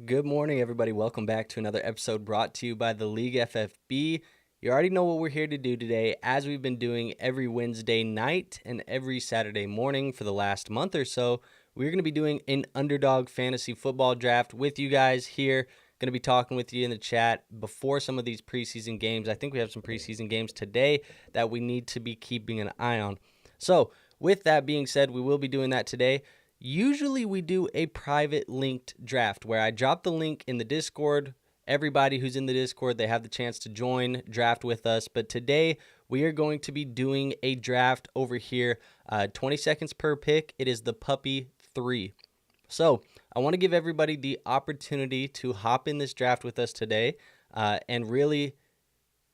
Good morning, everybody. Welcome back to another episode brought to you by the League FFB. You already know what we're here to do today, as we've been doing every Wednesday night and every Saturday morning for the last month or so. We're going to be doing an underdog fantasy football draft with you guys here. Going to be talking with you in the chat before some of these preseason games. I think we have some preseason games today that we need to be keeping an eye on. So, with that being said, we will be doing that today. Usually we do a private linked draft where I drop the link in the Discord. Everybody who's in the Discord, they have the chance to join, draft with us. But today we are going to be doing a draft over here, 20 seconds per pick. It is the Puppy 3. So I want to give everybody the opportunity to hop in this draft with us today and really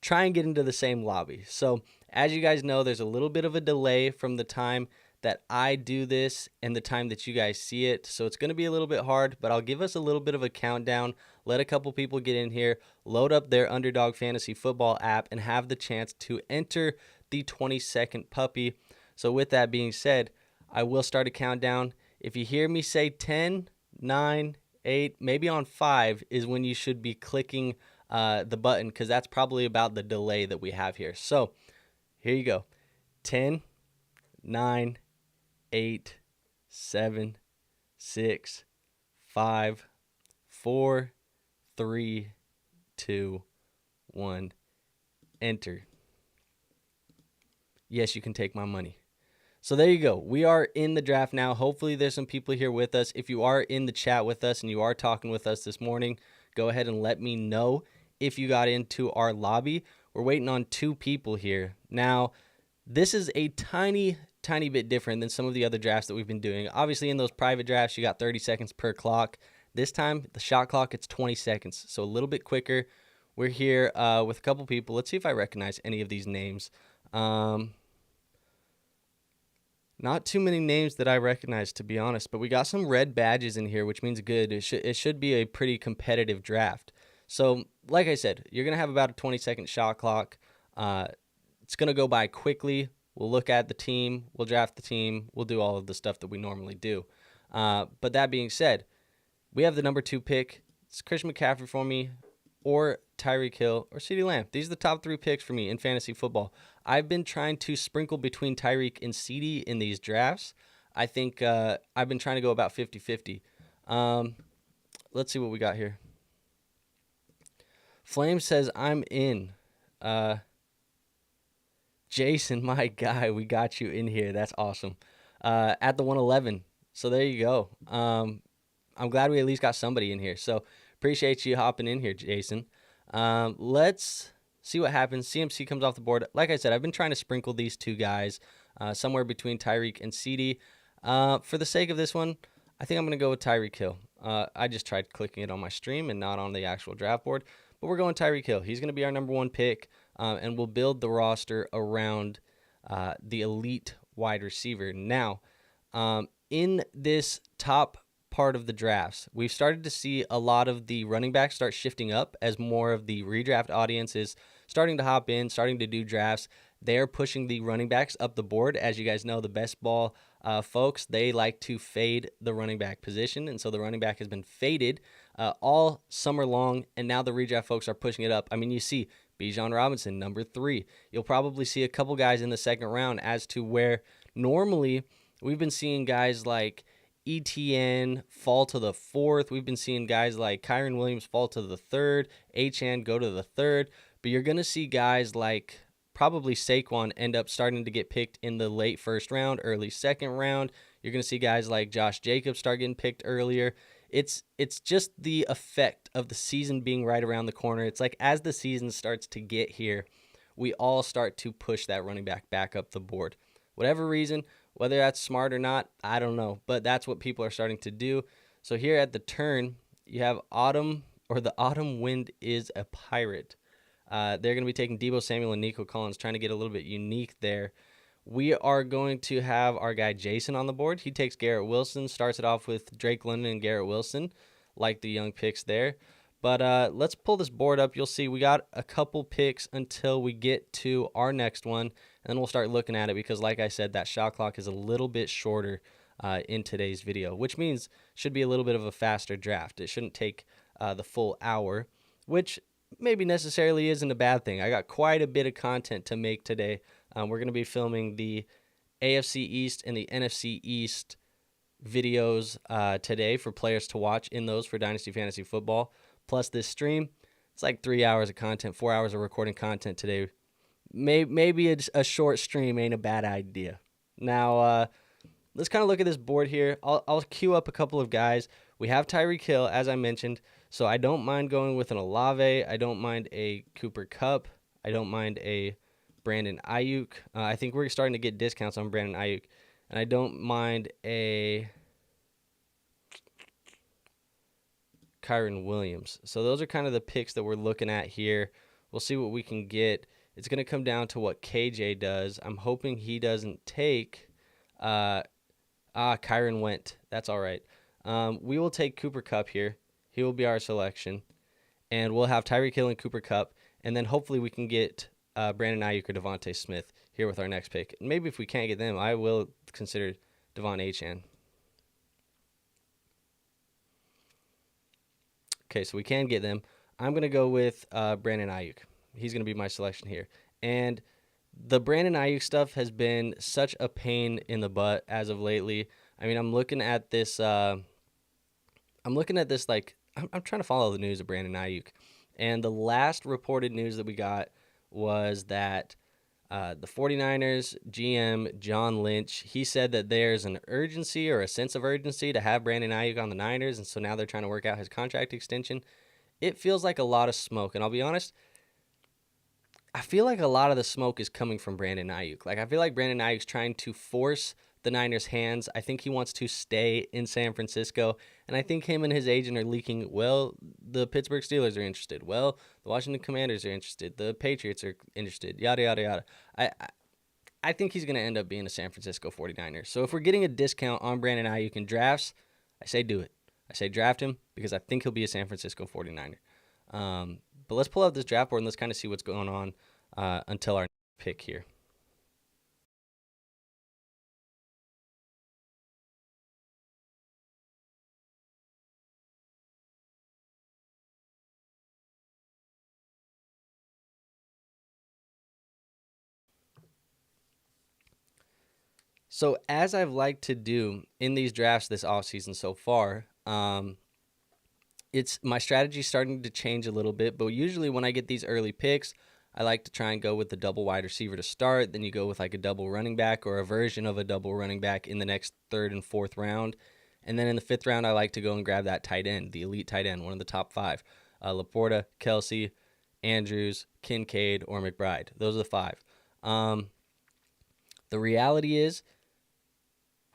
try and get into the same lobby. So as you guys know, there's a little bit of a delay from the time that I do this and the time that you guys see it. So it's going to be a little bit hard, but I'll give us a little bit of a countdown. Let a couple people get in here, load up their Underdog Fantasy Football app, and have the chance to enter the 20-second puppy. So with that being said, I will start a countdown. If you hear me say 10, 9, 8, maybe on 5 is when you should be clicking the button, because that's probably about the delay that we have here. So here you go. 10, 9, 8, 7, 6, 5, 4, 3, 2, 1. Enter. Yes, you can take my money. So there you go. We are in the draft now. Hopefully there's some people here with us. If you are in the chat with us and you are talking with us this morning, go ahead and let me know if you got into our lobby. We're waiting on 2 people here. Now, this is a tiny bit different than some of the other drafts that we've been doing. Obviously, in those private drafts, you got 30 seconds per clock. This time, the shot clock, it's 20 seconds, so a little bit quicker. We're here with a couple people. Let's see if I recognize any of these names. Not too many names that I recognize, to be honest, but we got some red badges in here, which means good. It should be a pretty competitive draft. So, like I said, you're going to have about a 20-second shot clock. It's going to go by quickly. We'll look at the team. We'll draft the team. We'll do all of the stuff that we normally do. But that being said, we have the number 2 pick. It's Christian McCaffrey for me, or Tyreek Hill, or CeeDee Lamb. These are the top 3 picks for me in fantasy football. I've been trying to sprinkle between Tyreek and CeeDee in these drafts. I think I've been trying to go about 50-50. Let's see what we got here. Flame says, I'm in. Jason, my guy, we got you in here. That's awesome. At the 111. So there you go. I'm glad we at least got somebody in here. So appreciate you hopping in here, Jason. Let's see what happens. CMC comes off the board. Like I said, I've been trying to sprinkle these 2 guys somewhere between Tyreek and CeeDee. For the sake of this one, I think I'm going to go with Tyreek Hill. I just tried clicking it on my stream and not on the actual draft board. But we're going Tyreek Hill. He's going to be our number 1 pick. And we'll build the roster around the elite wide receiver. Now, in this top part of the drafts, we've started to see a lot of the running backs start shifting up as more of the redraft audience is starting to hop in, starting to do drafts. They're pushing the running backs up the board. As you guys know, the best ball folks, they like to fade the running back position. And so the running back has been faded all summer long. And now the redraft folks are pushing it up. I mean, you see Bijan Robinson, number 3. You'll probably see a couple guys in the second round, as to where normally we've been seeing guys like ETN fall to the 4th. We've been seeing guys like Kyron Williams fall to the 3rd, HN go to the 3rd. But you're going to see guys like probably Saquon end up starting to get picked in the late 1st round, early 2nd round. You're going to see guys like Josh Jacobs start getting picked earlier. It's just the effect of the season being right around the corner. It's like as the season starts to get here, we all start to push that running back up the board. Whatever reason, whether that's smart or not, I don't know. But that's what people are starting to do. So here at the turn, you have the autumn wind is a pirate. They're going to be taking Deebo Samuel and Nico Collins, trying to get a little bit unique there. We are going to have our guy Jason on the board. He takes Garrett Wilson, starts it off with Drake London and Garrett Wilson, like the young picks there. But let's pull this board up. You'll see we got a couple picks until we get to our next one, and then we'll start looking at it because, like I said, that shot clock is a little bit shorter in today's video, which means should be a little bit of a faster draft. It shouldn't take the full hour, which maybe necessarily isn't a bad thing. I got quite a bit of content to make today. We're going to be filming the AFC East and the NFC East videos today for players to watch in those for Dynasty Fantasy Football. Plus this stream, it's like 3 hours of content, 4 hours of recording content today. Maybe a short stream ain't a bad idea. Now, let's kind of look at this board here. I'll queue up a couple of guys. We have Tyreek Hill, as I mentioned, so I don't mind going with an Olave. I don't mind a Cooper Kupp. I don't mind a Brandon Ayuk. I think we're starting to get discounts on Brandon Ayuk. And I don't mind a Kyron Williams. So those are kind of the picks that we're looking at here. We'll see what we can get. It's going to come down to what KJ does. I'm hoping he doesn't take Kyron went. That's all right. We will take Cooper Kupp here. He will be our selection. And we'll have Tyreek Hill and Cooper Kupp. And then hopefully we can get Brandon Ayuk or Devontae Smith here with our next pick. And maybe if we can't get them, I will consider Devon Achane. Okay, so we can get them. I'm going to go with Brandon Ayuk. He's going to be my selection here. And the Brandon Ayuk stuff has been such a pain in the butt as of lately. I mean, I'm looking at this like, I'm trying to follow the news of Brandon Ayuk. And the last reported news that we got was that the 49ers GM, John Lynch, he said that there's an urgency or a sense of urgency to have Brandon Ayuk on the Niners, and so now they're trying to work out his contract extension. It feels like a lot of smoke, and I'll be honest, I feel like a lot of the smoke is coming from Brandon Ayuk. Like, I feel like Brandon Ayuk's trying to force the Niners' hands. I think he wants to stay in San Francisco, and I think him and his agent are leaking, well, the Pittsburgh Steelers are interested. Well, the Washington Commanders are interested. The Patriots are interested, yada, yada, yada. I think he's going to end up being a San Francisco 49er. So if we're getting a discount on Brandon Ayuk in drafts, I say do it. I say draft him because I think he'll be a San Francisco 49er. But let's pull out this draft board and let's kind of see what's going on until our pick here. So as I've liked to do in these drafts this offseason so far, it's my strategy starting to change a little bit. But usually when I get these early picks, I like to try and go with the double wide receiver to start. Then you go with like a double running back or a version of a double running back in the next third and fourth round. And then in the fifth round, I like to go and grab that tight end, the elite tight end, one of the top five. Laporta, Kelsey, Andrews, Kincaid, or McBride. Those are the five. The reality is,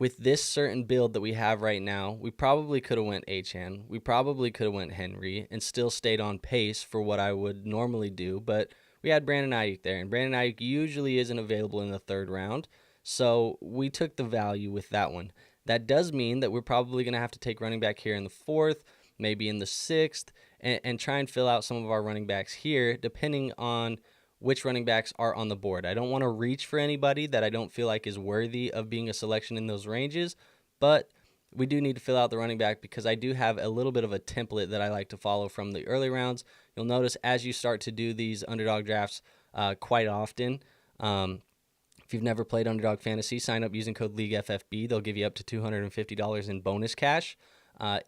with this certain build that we have right now, we probably could have went Achane. We probably could have went Henry and still stayed on pace for what I would normally do. But we had Brandon Ayuk there, and Brandon Ayuk usually isn't available in the third round. So we took the value with that one. That does mean that we're probably going to have to take running back here in the fourth, maybe in the sixth, and try and fill out some of our running backs here, depending on which running backs are on the board. I don't want to reach for anybody that I don't feel like is worthy of being a selection in those ranges, but we do need to fill out the running back because I do have a little bit of a template that I like to follow from the early rounds. You'll notice as you start to do these underdog drafts quite often, if you've never played Underdog Fantasy, sign up using code League FFB. They'll give you up to $250 in bonus cash.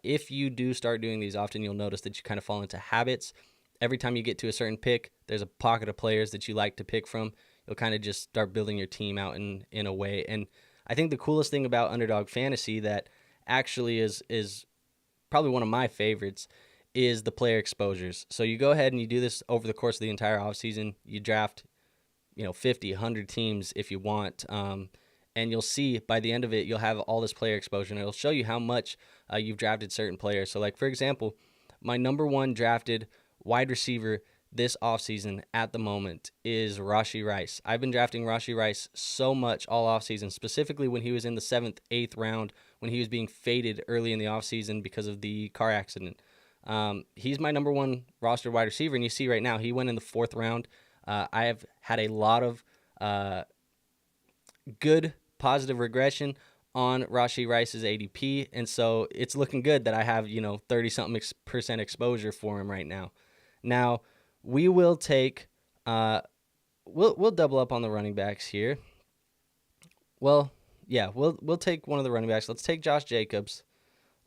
If you do start doing these often, you'll notice that you kind of fall into habits. Every time you get to a certain pick, there's a pocket of players that you like to pick from. You'll kind of just start building your team out in a way. And I think the coolest thing about Underdog Fantasy that actually is probably one of my favorites is the player exposures. So you go ahead and you do this over the course of the entire offseason. You draft, 50, 100 teams if you want. And you'll see by the end of it, you'll have all this player exposure. And it'll show you how much you've drafted certain players. So like, for example, my number one drafted wide receiver this offseason at the moment is Rashee Rice. I've been drafting Rashee Rice so much all offseason, specifically when he was in the 7th, 8th round, when he was being faded early in the offseason because of the car accident. He's my number one roster wide receiver, and you see right now he went in the 4th round. I have had a lot of good positive regression on Rashee Rice's ADP, and so it's looking good that I have 30-something percent exposure for him right now. Now we will take we'll double up on the running backs here. Well, yeah, we'll take one of the running backs. Let's take Josh Jacobs.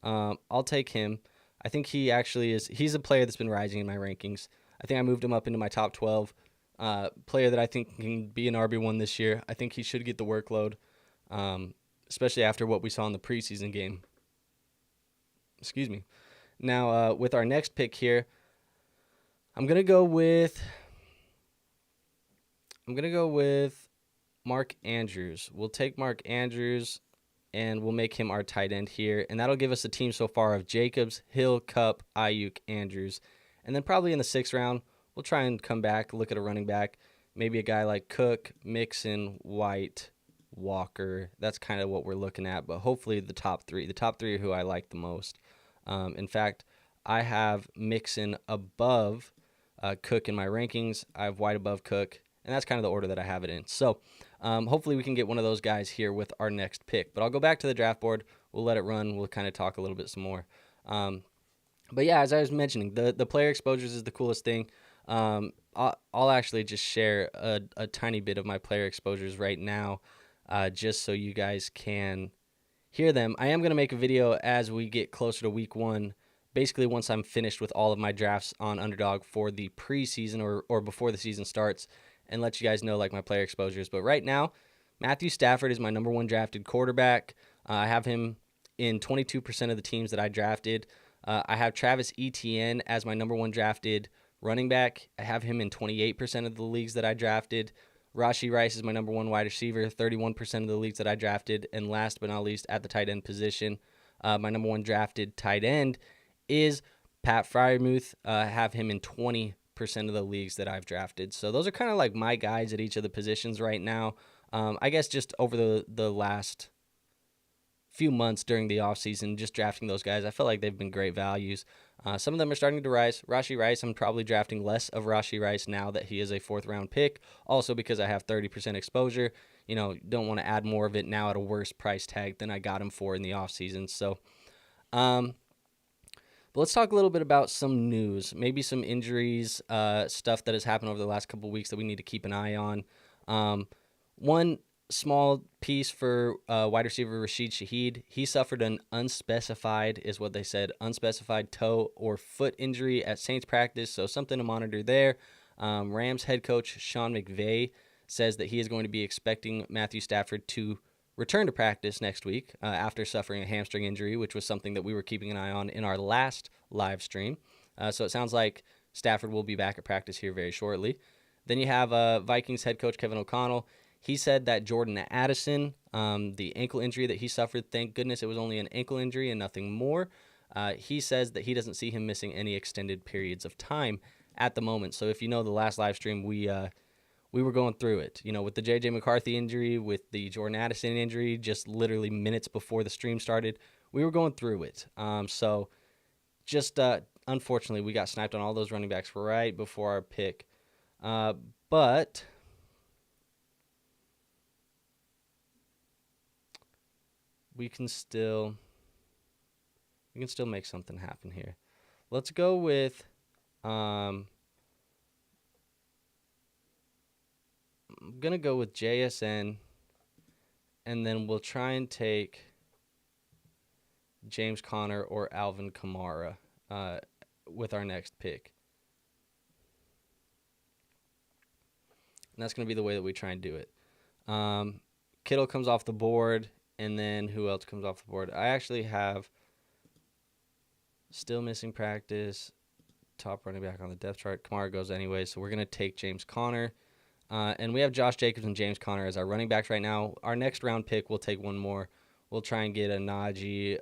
I'll take him. I think he actually is. He's a player that's been rising in my rankings. I think I moved him up into my top 12. Player that I think can be an RB1 this year. I think he should get the workload, especially after what we saw in the preseason game. Excuse me. Now, with our next pick here, I'm gonna go with Mark Andrews. We'll take Mark Andrews, and we'll make him our tight end here, and that'll give us a team so far of Jacobs, Hill, Kupp, Ayuk, Andrews, and then probably in the 6th round, we'll try and come back, look at a running back, maybe a guy like Cook, Mixon, White, Walker. That's kind of what we're looking at, but hopefully the top 3. The top 3 are who I like the most. In fact, I have Mixon above Cook in my rankings. I have White above Cook, and that's kind of the order that I have it in. So hopefully we can get one of those guys here with our next pick. But I'll go back to the draft board. We'll let it run. We'll kind of talk a little bit some more. But yeah, as I was mentioning, the player exposures is the coolest thing. I'll actually just share a tiny bit of my player exposures right now, just so you guys can hear them. I am going to make a video as we get closer to week 1, basically once I'm finished with all of my drafts on Underdog for the preseason or before the season starts, and let you guys know like my player exposures. But right now, Matthew Stafford is my number 1 drafted quarterback. I have him in 22% of the teams that I drafted. I have Travis Etienne as my number 1 drafted running back. I have him in 28% of the leagues that I drafted. Rashee Rice is my number 1 wide receiver, 31% of the leagues that I drafted. And last but not least, at the tight end position, my number 1 drafted tight end is Pat Freiermuth. I have him in 20% of the leagues that I've drafted. So those are kind of like my guys at each of the positions right now. I guess just over the last few months during the offseason, just drafting those guys, I feel like they've been great values. Some of them are starting to rise. Rashee Rice, I'm probably drafting less of Rashee Rice now that he is a 4th-round pick, also because I have 30% exposure. Don't want to add more of it now at a worse price tag than I got him for in the offseason. So, but let's talk a little bit about some news, maybe some injuries, stuff that has happened over the last couple of weeks that we need to keep an eye on. One small piece for wide receiver Rashid Shaheed. He suffered an unspecified toe or foot injury at Saints practice, so something to monitor there. Rams head coach Sean McVay says that he is going to be expecting Matthew Stafford to return to practice next week after suffering a hamstring injury, which was something that we were keeping an eye on in our last live stream. So it sounds like Stafford will be back at practice here very shortly. Then you have Vikings head coach Kevin O'Connell. He said that Jordan Addison, the ankle injury that he suffered, thank goodness it was only an ankle injury and nothing more. He says that he doesn't see him missing any extended periods of time at the moment. So if you know the last live stream, we were going through it. With the J.J. McCarthy injury, with the Jordan Addison injury, just literally minutes before the stream started, we were going through it. So just unfortunately, we got sniped on all those running backs right before our pick. But we can still make something happen here. Let's go with I'm gonna go with JSN, and then we'll try and take James Conner or Alvin Kamara with our next pick. And that's going to be the way that we try and do it. Kittle comes off the board, and then who else comes off the board? I actually have still missing practice, top running back on the depth chart. Kamara goes anyway, so we're going to take James Conner. And we have Josh Jacobs and James Conner as our running backs right now. Our next round pick, we'll take one more. We'll try and get a Najee,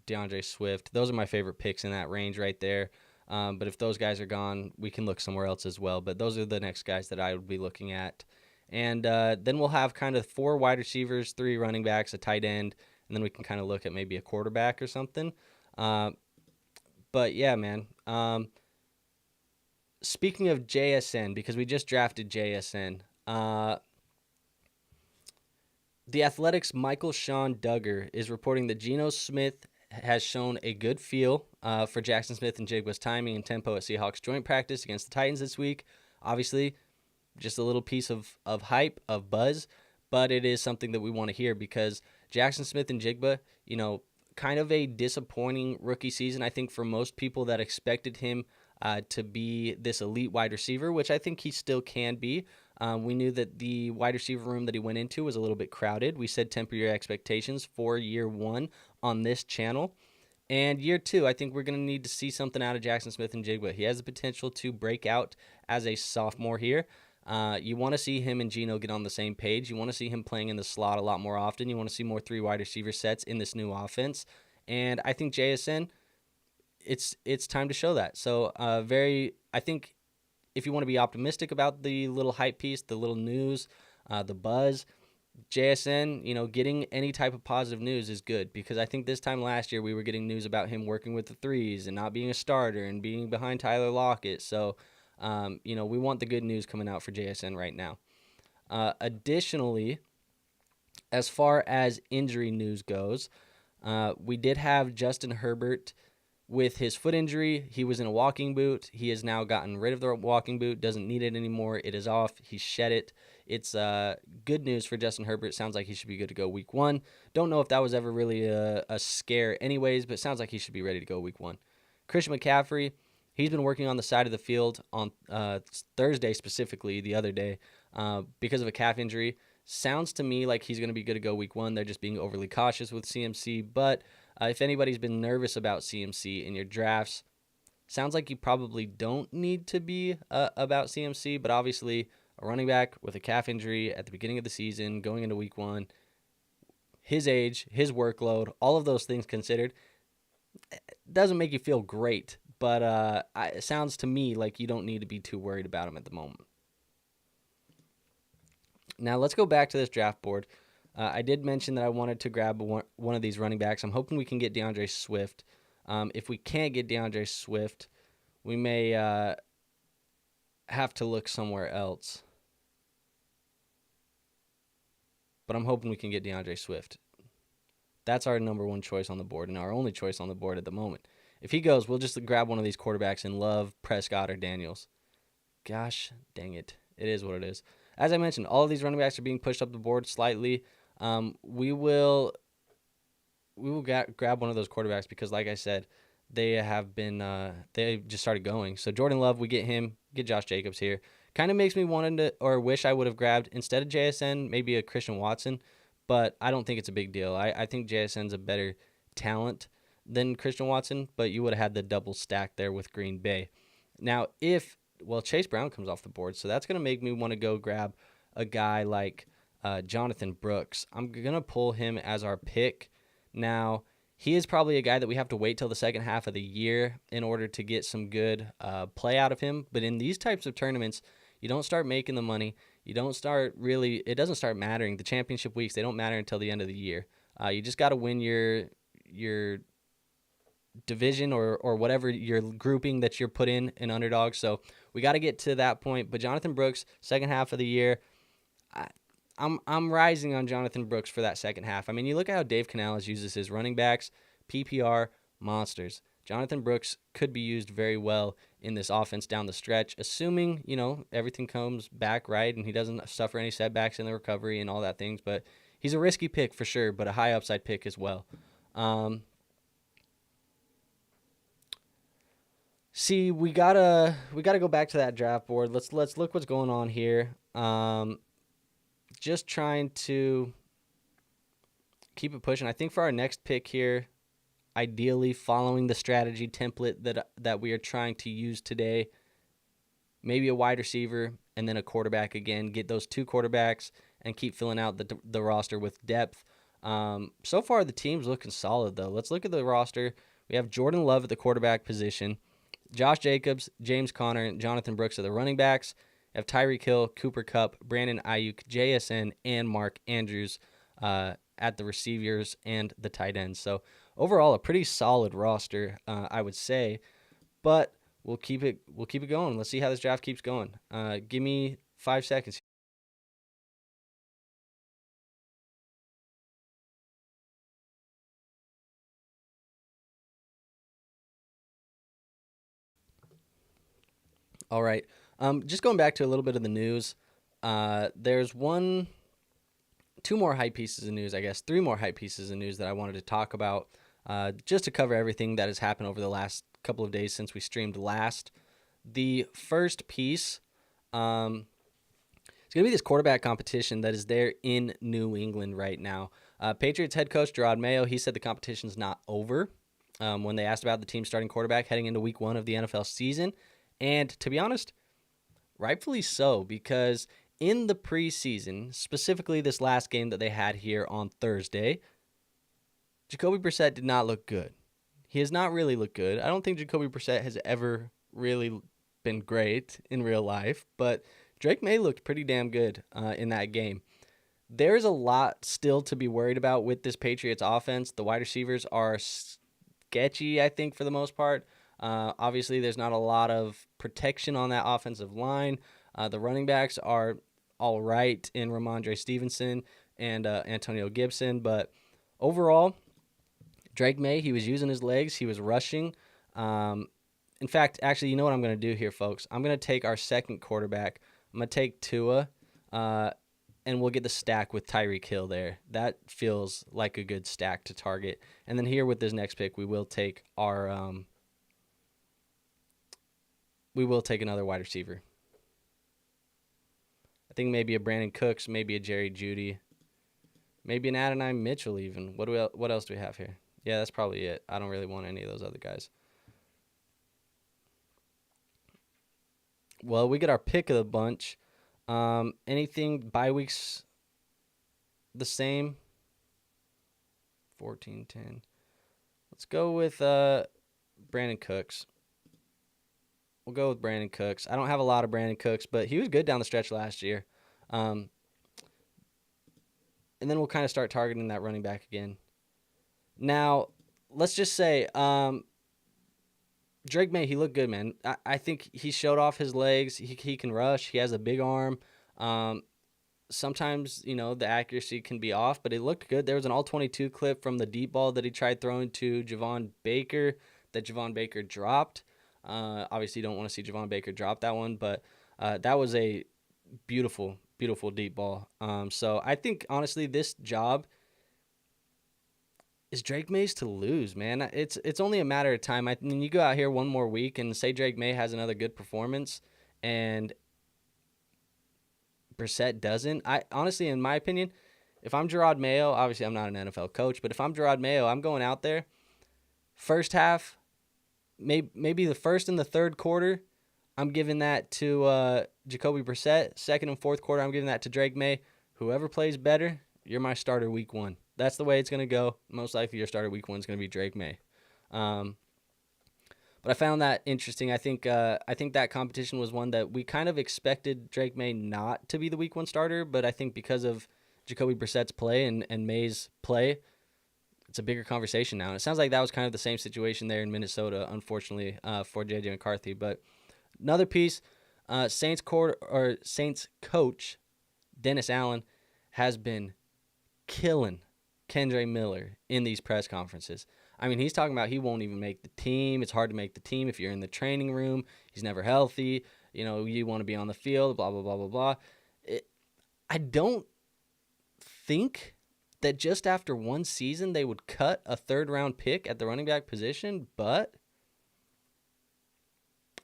DeAndre Swift. Those are my favorite picks in that range right there. But if those guys are gone, we can look somewhere else as well. But those are the next guys that I would be looking at. And then we'll have kind of 4 wide receivers, 3 running backs, a tight end, and then we can kind of look at maybe a quarterback or something. But yeah, man. Speaking of JSN, because we just drafted JSN, The Athletics' Michael Sean Duggar is reporting that Geno Smith has shown a good feel for Jackson Smith and Jigba's timing and tempo at Seahawks joint practice against the Titans this week. Obviously, just a little piece of hype, of buzz, but it is something that we want to hear because Jackson Smith and Jigba, kind of a disappointing rookie season, I think, for most people that expected him to be this elite wide receiver, which I think he still can be. We knew that the wide receiver room that he went into was a little bit crowded. We said temper your expectations for year one on this channel. And year two, I think we're going to need to see something out of Jackson Smith and Jigba. He has the potential to break out as a sophomore here. You want to see him and Geno get on the same page. You want to see him playing in the slot a lot more often. You want to see more 3 wide receiver sets in this new offense. And I think JSN, it's time to show that. So I think if you want to be optimistic about the little hype piece, the little news, the buzz, JSN, getting any type of positive news is good because I think this time last year we were getting news about him working with the threes and not being a starter and being behind Tyler Lockett. So, we want the good news coming out for JSN right now. Additionally, as far as injury news goes, we did have Justin Herbert with his foot injury. He was in a walking boot. He has now gotten rid of the walking boot, doesn't need it anymore. It is off. He shed it. It's good news for Justin Herbert. Sounds like he should be good to go week one. Don't know if that was ever really a scare anyways, but it sounds like he should be ready to go week one. Christian McCaffrey, he's been working on the side of the field on Thursday specifically the other day because of a calf injury. Sounds to me like he's going to be good to go week one. They're just being overly cautious with CMC, but if anybody's been nervous about CMC in your drafts, sounds like you probably don't need to be about CMC, but obviously a running back with a calf injury at the beginning of the season, going into week one, his age, his workload, all of those things considered, doesn't make you feel great, but it sounds to me like you don't need to be too worried about him at the moment. Now let's go back to this draft board. I did mention that I wanted to grab one of these running backs. I'm hoping we can get DeAndre Swift. If we can't get DeAndre Swift, we may have to look somewhere else. But I'm hoping we can get DeAndre Swift. That's our number one choice on the board and our only choice on the board at the moment. If he goes, we'll just grab one of these quarterbacks in Love, Prescott, or Daniels. Gosh, dang it. It is what it is. As I mentioned, all of these running backs are being pushed up the board slightly. We will grab one of those quarterbacks because, like I said, they have been they just started going. So Jordan Love, we get him, get Josh Jacobs here. Kind of makes me wish I would have grabbed instead of JSN maybe a Christian Watson, but I don't think it's a big deal. I think JSN's a better talent than Christian Watson, but you would have had the double stack there with Green Bay. Now, Chase Brown comes off the board, so that's going to make me want to go grab a guy like Jonathan Brooks. I'm going to pull him as our pick. Now, he is probably a guy that we have to wait till the second half of the year in order to get some good play out of him. But in these types of tournaments, you don't start making the money. It doesn't start mattering. The championship weeks, they don't matter until the end of the year. You just got to win your division or whatever your grouping that you're put in underdog. So we got to get to that point. But Jonathan Brooks, second half of the year, I'm rising on Jonathan Brooks for that second half. I mean, you look at how Dave Canales uses his running backs, PPR monsters. Jonathan Brooks could be used very well in this offense down the stretch, assuming, everything comes back right and he doesn't suffer any setbacks in the recovery and all that things. But he's a risky pick for sure, but a high upside pick as well. See, we gotta go back to that draft board. Let's look what's going on here. Just trying to keep it pushing. I think for our next pick here, ideally following the strategy template that we are trying to use today, maybe a wide receiver and then a quarterback again. Get those 2 quarterbacks and keep filling out the roster with depth. So far, the team's looking solid, though. Let's look at the roster. We have Jordan Love at the quarterback position, Josh Jacobs, James Conner, and Jonathan Brooks are the running backs. We have Tyreek Hill, Cooper Kupp, Brandon Ayuk, JSN, and Mark Andrews at the receivers and the tight ends. So overall, a pretty solid roster, I would say. But we'll keep it going. Let's see how this draft keeps going. Give me 5 seconds. All right. Just going back to a little bit of the news. There's two more hype pieces of news, I guess, three more hype pieces of news that I wanted to talk about, just to cover everything that has happened over the last couple of days since we streamed last. The first piece, it's going to be this quarterback competition that is there in New England right now. Patriots head coach Gerard Mayo, he said the competition's not over when they asked about the team starting quarterback heading into week 1 of the NFL season. And to be honest, rightfully so, because in the preseason, specifically this last game that they had here on Thursday, Jacoby Brissett did not look good. He has not really looked good. I don't think Jacoby Brissett has ever really been great in real life, but Drake May looked pretty damn good in that game. There's a lot still to be worried about with this Patriots offense. The wide receivers are sketchy, I think, for the most part. Obviously, there's not a lot of protection on that offensive line. The running backs are all right in Ramondre Stevenson and Antonio Gibson, but overall, Drake May, he was using his legs. He was rushing. In fact, actually, you know what I'm going to do here, folks? I'm going to take our second quarterback. I'm going to take Tua, and we'll get the stack with Tyreek Hill there. That feels like a good stack to target. And then here with this next pick, we will take another wide receiver. I think maybe a Brandon Cooks, maybe a Jerry Jeudy, maybe an Adonai Mitchell even. What else do we have here? Yeah, that's probably it. I don't really want any of those other guys. Well, we get our pick of the bunch. Anything bye weeks the same? 14-10. Let's go with Brandon Cooks. We'll go with Brandon Cooks. I don't have a lot of Brandon Cooks, but he was good down the stretch last year. And then we'll kind of start targeting that running back again. Now, let's just say Drake May, he looked good, man. I think he showed off his legs. He can rush. He has a big arm. Sometimes, the accuracy can be off, but it looked good. There was an all-22 clip from the deep ball that he tried throwing to Javon Baker that Javon Baker dropped. Obviously, you don't want to see Javon Baker drop that one, but that was a beautiful, beautiful deep ball. So I think, honestly, this job is Drake May's to lose, man. It's only a matter of time. I mean, you go out here one more week and say Drake May has another good performance and Brissett doesn't. I honestly, in my opinion, if I'm Gerard Mayo, obviously I'm not an NFL coach, but if I'm Gerard Mayo, I'm going out there, first half, maybe the first and the third quarter, I'm giving that to Jacoby Brissett. Second and fourth quarter, I'm giving that to Drake May. Whoever plays better, you're my starter week 1. That's the way it's going to go. Most likely your starter week 1 is going to be Drake May. But I found that interesting. I think that competition was one that we kind of expected Drake May not to be the week 1 starter, but I think because of Jacoby Brissett's play and May's play, it's a bigger conversation now. And it sounds like that was kind of the same situation there in Minnesota, unfortunately, for J.J. McCarthy. But another piece, Saints coach Dennis Allen has been killing Kendre Miller in these press conferences. I mean, he's talking about he won't even make the team. It's hard to make the team if you're in the training room. He's never healthy. You want to be on the field, blah, blah, blah, blah, blah. I don't think that just after one season they would cut a third-round pick at the running back position, but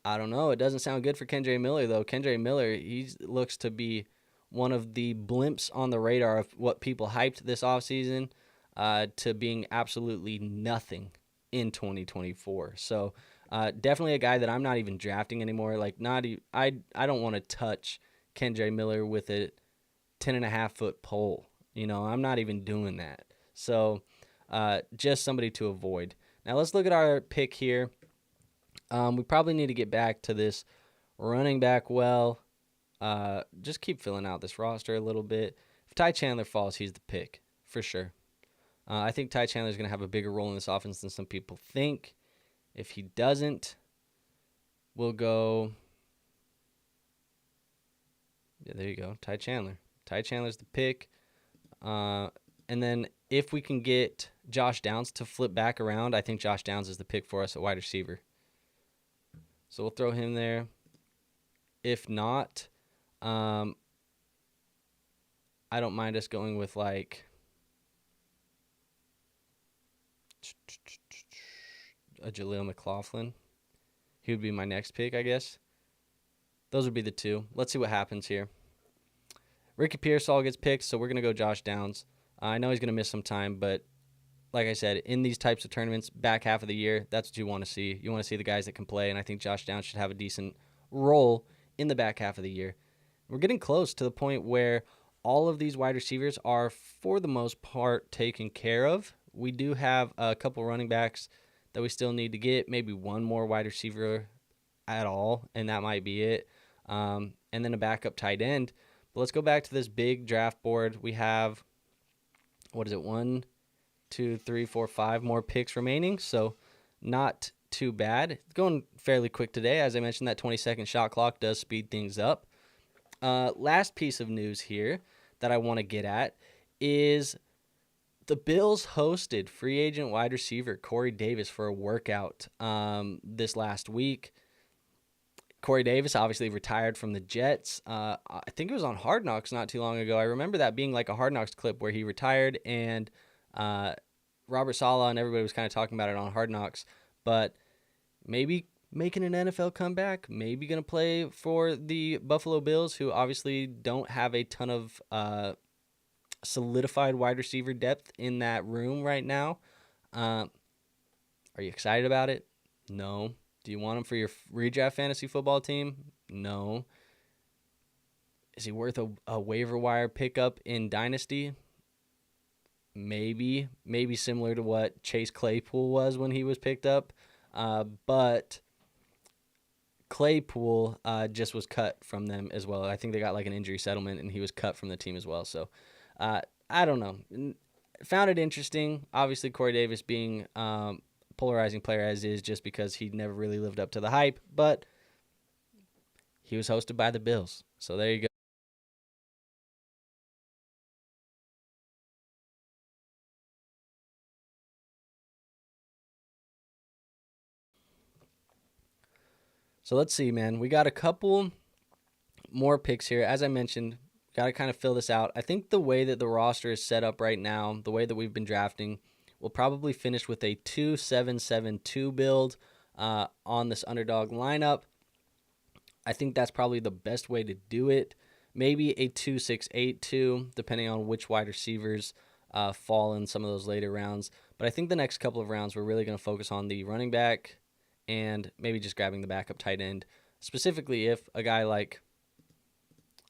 I don't know. It doesn't sound good for Kendre Miller, though. Kendre Miller, he looks to be one of the blimps on the radar of what people hyped this offseason to being absolutely nothing in 2024. So definitely a guy that I'm not even drafting anymore. Like, I don't want to touch Kendre Miller with a 10.5-foot pole. I'm not even doing that. So just somebody to avoid. Now let's look at our pick here. We probably need to get back to this running back well. Just keep filling out this roster a little bit. If Ty Chandler falls, he's the pick for sure. I think Ty Chandler is going to have a bigger role in this offense than some people think. If he doesn't, we'll go. Yeah, there you go. Ty Chandler. Ty Chandler's the pick. And then if we can get Josh Downs to flip back around, I think Josh Downs is the pick for us at wide receiver. So we'll throw him there. If not, I don't mind us going with like a Jaleel McLaughlin. He would be my next pick, I guess. Those would be the two. Let's see what happens here. Ricky Pearsall gets picked, so we're going to go Josh Downs. I know he's going to miss some time, but like I said, in these types of tournaments, back half of the year, that's what you want to see. You want to see the guys that can play, and I think Josh Downs should have a decent role in the back half of the year. We're getting close to the point where all of these wide receivers are, for the most part, taken care of. We do have a couple running backs that we still need to get, maybe one more wide receiver at all, and that might be it. And then a backup tight end. But let's go back to this big draft board. We have, 1, 2, 3, 4, 5 more picks remaining, so not too bad. It's going fairly quick today. As I mentioned, that 20-second shot clock does speed things up. Last piece of news here that I want to get at is the Bills hosted free agent wide receiver Corey Davis for a workout this last week. Corey Davis obviously retired from the Jets. I think it was on Hard Knocks not too long ago. I remember that being like a Hard Knocks clip where he retired, and Robert Saleh and everybody was kind of talking about it on Hard Knocks. But maybe making an NFL comeback, maybe going to play for the Buffalo Bills, who obviously don't have a ton of solidified wide receiver depth in that room right now. Are you excited about it? No. Do you want him for your redraft fantasy football team? No. Is he worth a waiver wire pickup in Dynasty? Maybe similar to what Chase Claypool was when he was picked up. But Claypool just was cut from them as well. I think they got like an injury settlement, and he was cut from the team as well. So I don't know. Found it interesting. Obviously, Corey Davis being polarizing player as is, just because he never really lived up to the hype. But he was hosted by the Bills. So there you go. So let's see, man. We got a couple more picks here. As I mentioned, got to kind of fill this out. I think the way that the roster is set up right now, the way that we've been drafting, we'll probably finish with a 2-7-7-2 build on this underdog lineup. I think that's probably the best way to do it. Maybe a 2-6-8-2, depending on which wide receivers fall in some of those later rounds. But I think the next couple of rounds, we're really going to focus on the running back and maybe just grabbing the backup tight end. Specifically, if a guy like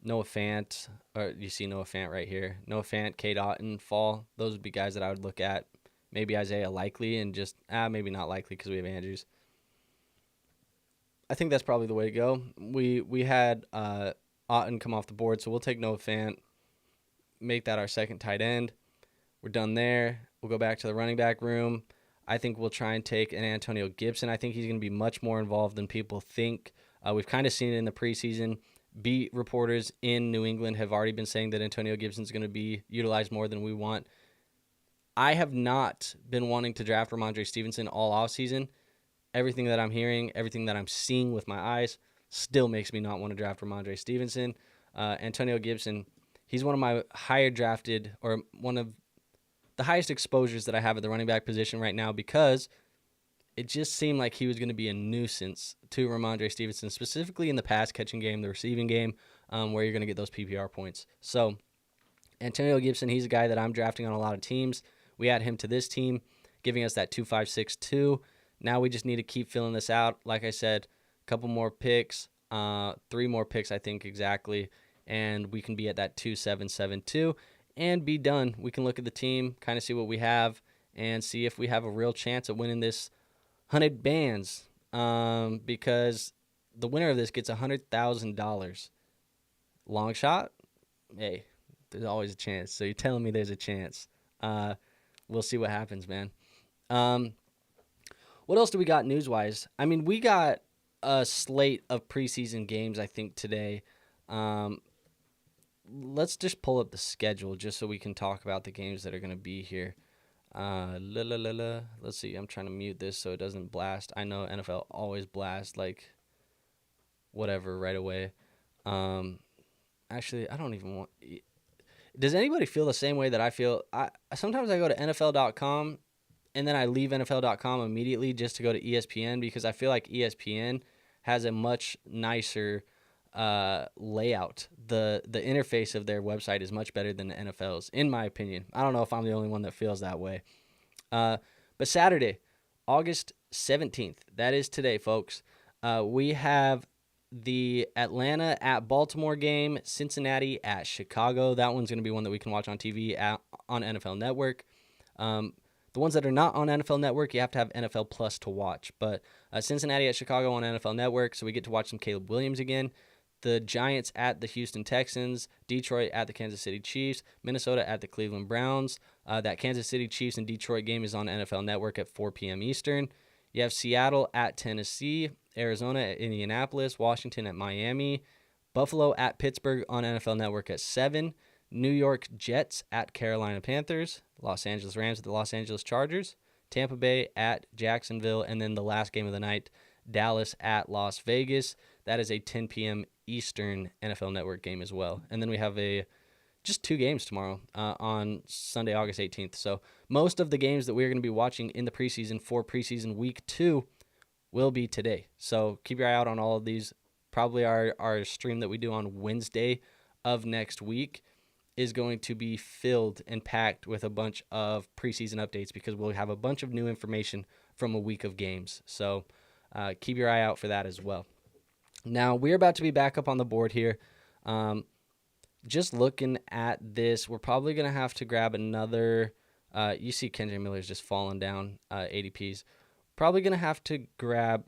Noah Fant, or you see Noah Fant right here, Noah Fant, Cade Otton fall, those would be guys that I would look at. Maybe Isaiah Likely, and just, maybe not Likely because we have Andrews. I think that's probably the way to go. We had Otton come off the board, so we'll take Noah Fant, make that our second tight end. We're done there. We'll go back to the running back room. I think we'll try and take an Antonio Gibson. I think he's going to be much more involved than people think. We've kind of seen it in the preseason. Beat reporters in New England have already been saying that Antonio Gibson is going to be utilized more than we want. I have not been wanting to draft Ramondre Stevenson all offseason. Everything that I'm hearing, everything that I'm seeing with my eyes still makes me not want to draft Ramondre Stevenson. Antonio Gibson, he's one of my higher drafted, or one of the highest exposures that I have at the running back position right now, because it just seemed like he was going to be a nuisance to Ramondre Stevenson, specifically in the pass catching game, the receiving game, where you're going to get those PPR points. So Antonio Gibson, he's a guy that I'm drafting on a lot of teams. We add him to this team, giving us that 2-5-6-2. Now we just need to keep filling this out. Like I said, a couple more picks, 3 more picks, I think, exactly, and we can be at that 2-7-7-2 and be done. We can look at the team, kind of see what we have, and see if we have a real chance at winning this 100 bands, because the winner of this gets $100,000. Long shot? Hey, there's always a chance. So you're telling me there's a chance. We'll see what happens, man. What else do we got news-wise? I mean, we got a slate of preseason games, I think, today. Let's just pull up the schedule just so we can talk about the games that are going to be here. Let's see. I'm trying to mute this so it doesn't blast. I know NFL always blasts, like, whatever, right away. Um, Actually, I don't even want. Does anybody feel the same way that I feel? Sometimes I go to NFL.com and then I leave NFL.com immediately just to go to ESPN because I feel like ESPN has a much nicer layout. The interface of their website is much better than the NFL's, in my opinion. I don't know if I'm the only one that feels that way. But Saturday, August 17th, that is today, folks. We have the Atlanta at Baltimore game, Cincinnati at Chicago. That one's going to be one that we can watch on TV on NFL Network. The ones that are not on NFL Network, you have to have NFL Plus to watch. But Cincinnati at Chicago on NFL Network, so we get to watch some Caleb Williams again. The Giants at the Houston Texans, Detroit at the Kansas City Chiefs, Minnesota at the Cleveland Browns. That Kansas City Chiefs and Detroit game is on NFL Network at 4 p.m. Eastern. You have Seattle at Tennessee, Arizona at Indianapolis, Washington at Miami, Buffalo at Pittsburgh on NFL Network at 7, New York Jets at Carolina Panthers, Los Angeles Rams at the Los Angeles Chargers, Tampa Bay at Jacksonville, and then the last game of the night, Dallas at Las Vegas. That is a 10 p.m. Eastern NFL Network game as well. And then we have just 2 games tomorrow on Sunday, August 18th. So most of the games that we're going to be watching in the preseason for preseason week 2 will be today. So keep your eye out on all of these. Probably our stream that we do on Wednesday of next week is going to be filled and packed with a bunch of preseason updates because we'll have a bunch of new information from a week of games. So keep your eye out for that as well. Now, we're about to be back up on the board here. Just looking at this, we're probably going to have to grab another. You see Kendra Miller's just falling down ADPs. Probably going to have to grab.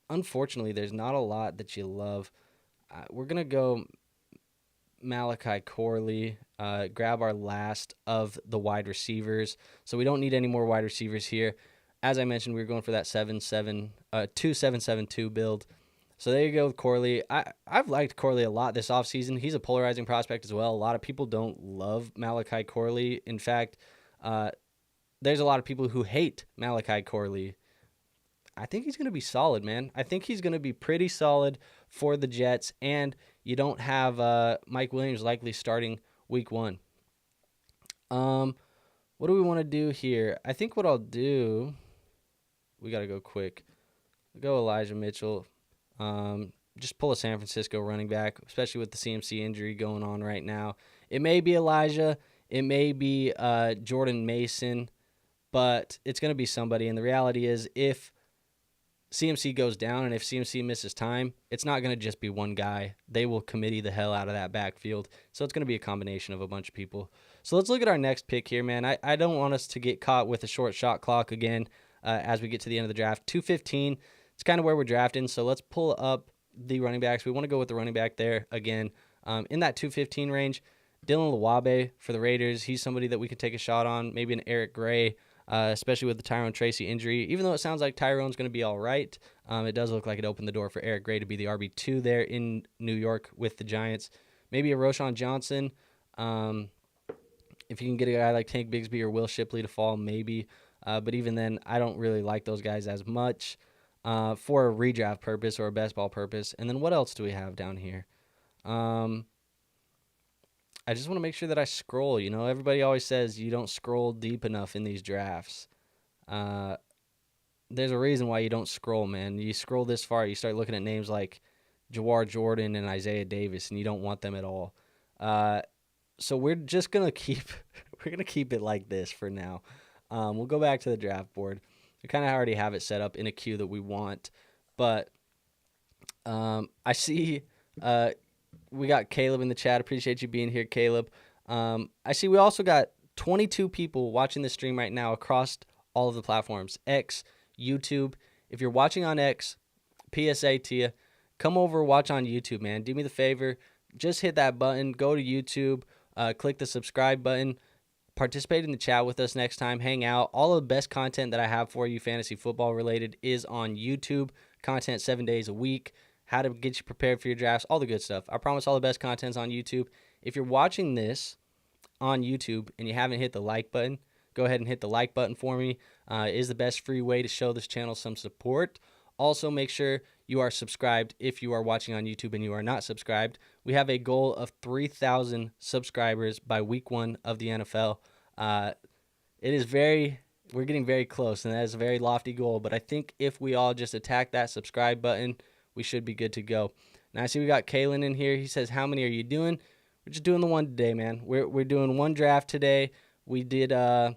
Unfortunately, there's not a lot that you love. We're going to go Malachi Corley, grab our last of the wide receivers. So we don't need any more wide receivers here. As I mentioned, we were going for that 2-7-7-2 build. So there you go with Corley. I've liked Corley a lot this offseason. He's a polarizing prospect as well. A lot of people don't love Malachi Corley. In fact, there's a lot of people who hate Malachi Corley. I think he's going to be solid, man. I think he's going to be pretty solid for the Jets, and you don't have Mike Williams likely starting week 1. What do we want to do here? I think what I'll do, we got to go quick. Go Elijah Mitchell. Just pull a San Francisco running back, especially with the CMC injury going on right now. It may be Elijah. It may be Jordan Mason, but it's going to be somebody. And the reality is if CMC goes down and if CMC misses time, it's not going to just be one guy. They will committee the hell out of that backfield. So it's going to be a combination of a bunch of people. So let's look at our next pick here, man. I don't want us to get caught with a short shot clock again as we get to the end of the draft. 2:15, it's kind of where we're drafting. So let's pull up the running backs. We want to go with the running back there again. In that 2:15 range, Dylan Luwabe for the Raiders. He's somebody that we could take a shot on. Maybe an Eric Gray. Especially with the Tyrone Tracy injury. Even though it sounds like Tyrone's going to be all right, it does look like it opened the door for Eric Gray to be the RB2 there in New York with the Giants. Maybe a Roschon Johnson. If you can get a guy like Tank Bigsby or Will Shipley to fall, maybe. But even then, I don't really like those guys as much for a redraft purpose or a best ball purpose. And then what else do we have down here? I just want to make sure that I scroll. You know, everybody always says you don't scroll deep enough in these drafts. There's a reason why you don't scroll, man. You scroll this far, you start looking at names like Jawar Jordan and Isaiah Davis, and you don't want them at all. So we're just gonna keep it like this for now. We'll go back to the draft board. We kind of already have it set up in a queue that we want, but I see. We got Caleb in the chat. Appreciate you being here, Caleb. I see we also got 22 people watching the stream right now across all of the platforms. X, YouTube. If you're watching on X, PSA to you, come over, watch on YouTube, man. Do me the favor. Just hit that button. Go to YouTube. Click the subscribe button. Participate in the chat with us next time. Hang out. All of the best content that I have for you, fantasy football related, is on YouTube. Content 7 days a week. How to get you prepared for your drafts, all the good stuff. I promise all the best content's on YouTube. If you're watching this on YouTube and you haven't hit the like button, go ahead and hit the like button for me. It is the best free way to show this channel some support. Also, make sure you are subscribed if you are watching on YouTube and you are not subscribed. We have a goal of 3,000 subscribers by week 1 of the NFL. We're getting very close, and that is a very lofty goal. But I think if we all just attack that subscribe button, we should be good to go. Now I see we got Kalen in here. He says, "How many are you doing?" We're just doing the one today, man. We're doing one draft today. We do them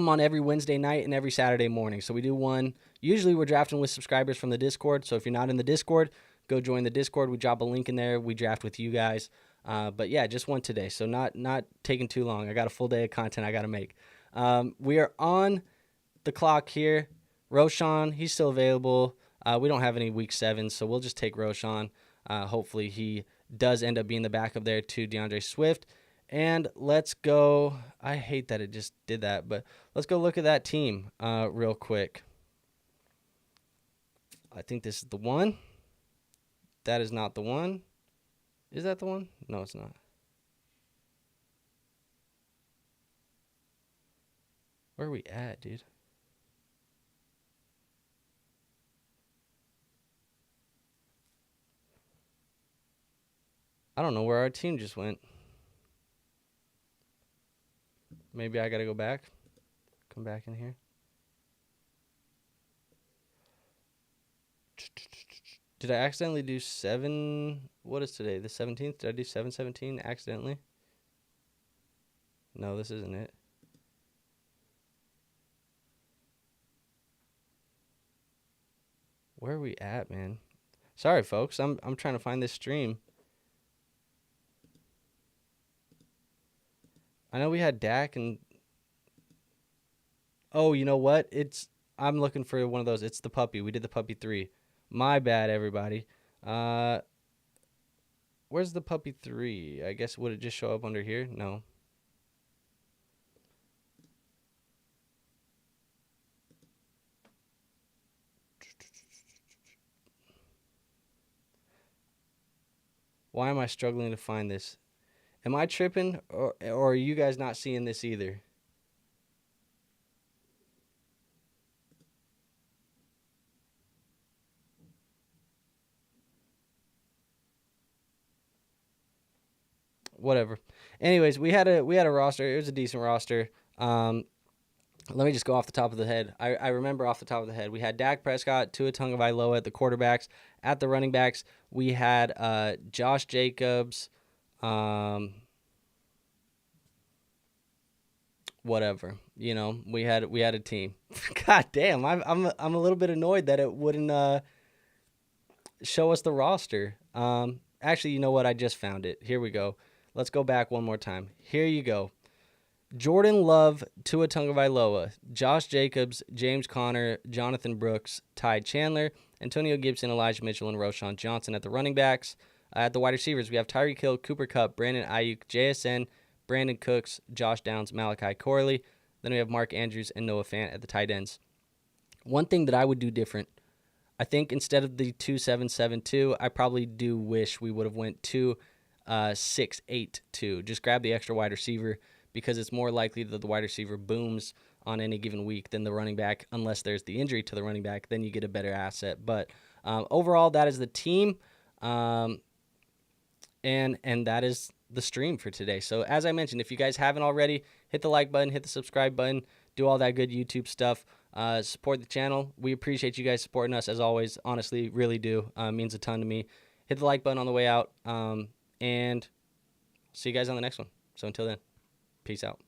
on every Wednesday night and every Saturday morning. So we do one. Usually we're drafting with subscribers from the Discord. So if you're not in the Discord, go join the Discord. We drop a link in there. We draft with you guys. But yeah, just one today. So not taking too long. I got a full day of content I got to make. We are on the clock here. Roshan, he's still available. We don't have any week 7, so we'll just take Roshan. Hopefully he does end up being the backup there to DeAndre Swift. And let's go. I hate that it just did that, but let's go look at that team real quick. I think this is the one. That is not the one. Is that the one? No, it's not. Where are we at, dude? I don't know where our team just went. Maybe I got to go back. Come back in here. Did I accidentally do 7? What is today? The 17th? Did I do 7/17 accidentally? No, this isn't it. Where are we at, man? Sorry, folks. I'm trying to find this stream. I know we had Dak and... Oh, you know what? I'm looking for one of those. It's the puppy. We did the puppy 3. My bad, everybody. Where's the puppy 3? I guess, would it just show up under here? No. Why am I struggling to find this? Am I tripping, or are you guys not seeing this either? Whatever. Anyways, we had a roster. It was a decent roster. Let me just go off the top of the head. I remember off the top of the head. We had Dak Prescott, Tua Tagovailoa at the quarterbacks. At the running backs, we had Josh Jacobs. Whatever. You know, we had a team. God damn, I'm a little bit annoyed that it wouldn't show us the roster. Actually, you know what? I just found it. Here we go. Let's go back one more time. Here you go. Jordan Love, Tua Tagovailoa, Josh Jacobs, James Conner, Jonathan Brooks, Ty Chandler, Antonio Gibson, Elijah Mitchell, and Roshan Johnson at the running backs. At the wide receivers, we have Tyreek Hill, Cooper Kupp, Brandon Ayuk, JSN, Brandon Cooks, Josh Downs, Malachi Corley. Then we have Mark Andrews and Noah Fant at the tight ends. One thing that I would do different, I think instead of the 2-7-7-2, I probably do wish we would have went 2-6-8-2. Just grab the extra wide receiver, because it's more likely that the wide receiver booms on any given week than the running back, unless there's the injury to the running back. Then you get a better asset. But overall, that is the team, and that is the stream for today. So as I mentioned, if you guys haven't already, hit the like button, hit the subscribe button, do all that good YouTube stuff. Support the channel. We appreciate you guys supporting us, as always. Honestly, really do. Means a ton to me. Hit the like button on the way out, and see you guys on the next one. So until then, peace out.